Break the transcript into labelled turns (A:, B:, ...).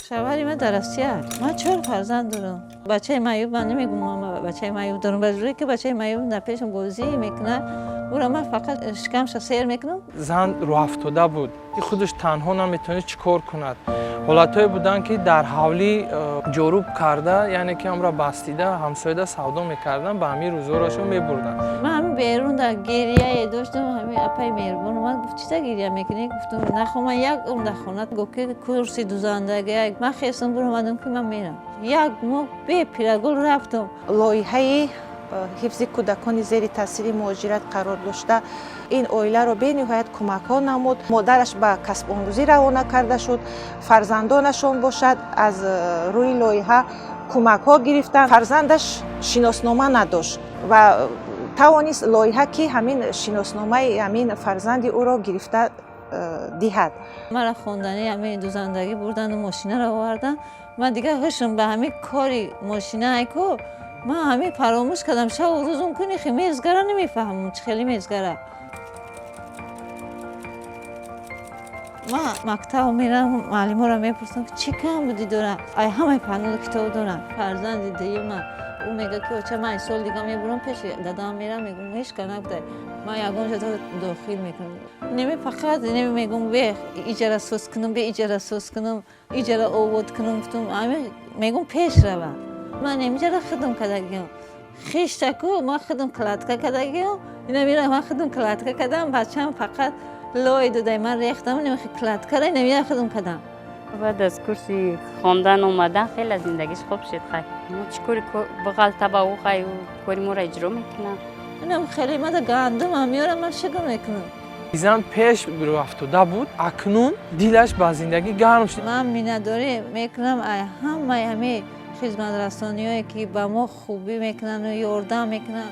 A: شوهر من در آسیا. من 4 فرزند دارم. بچه معیوب من نمیگم ما بچه معیوب دارم. بجوری که بچه معیوب در پیشم بازی میکنه. او را من فقط شکمش سیر میکنم.
B: زن رو افتاده بود. خودش تنها نمیتونه چیکار کند. حالتایی بودن که در حوالی جروب کرده، یعنی که امرا بستیده همسایه سودا میکردن، به همین روزوراشو میبردن.
A: من همین بیرون در گریه داشتم، همین اپای مهربان من گفت چیزا گریه میکنی؟ گفتم نخو من یک عمر در خونه گفت که کرسی دوزندگی من خواستم برم اومدم که من میرم. یک ماه بی پیرگل رفتم.
C: لایحه حفظ کودکان زیر تاثیر مهاجرت قرار داشته این اویله را به نهایت کمک ها نمود. مادرش به کسب آموزی روانه کرده شد، فرزندانشون باشد از روی لایحه کمک ها گرفتن. فرزندش شناسنامه نداشت و توانست لایحه که همین شناسنامه همین فرزند او را گرفته دهد.
A: مرا خواندنی همین دوزندگی بردن و ماشینه را آوردن. من دیگه هوشم به همین کاری ماشینه کو من همین فراموش کردم. شب و روز اون کنی خیلی میزگره نمیفهمم چه خیلی میزگره. من مکتب میرم معلم را میپرسم که چی کم بودی دارن؟ ای همه پنول کتاب دارن. فرزند دیگه من او میگه که بچه من این سال دیگه میبرم پیش دادام میرم میگم هیچ کنه بوده من یگانجا داخل میکنم. نمی فقط نمی میگم به ایجاره سوز کنم، به ایجاره سوز کنم، ایجاره آورد کنم. گفتم همین میگم پیش روم. من نمیجاره خدم کردگیم خیش تکو ما خدم کلاتکا کردگیم اینا میرم من خدم کلاتکا کردم. بچه‌م فقط لای دادای من ریختم نمیخواد کلاتکا را نمیره خدم کردم.
D: بعد از کرسی خواندن اومدن خیلی زندگیش خوب شد. خیلی ما چیکاری بغل تبا او خیلی کاری ما را اجرا میکنم.
A: اینم خیلی ما گندم هم میارم من شکر میکنم.
B: زن پیش رو افتاده بود، اکنون دلش به زندگی گرم شد.
A: من مینداری میکنم همه خدمت رسانیایی که با ما خوبی میکنن و یاردم میکنن.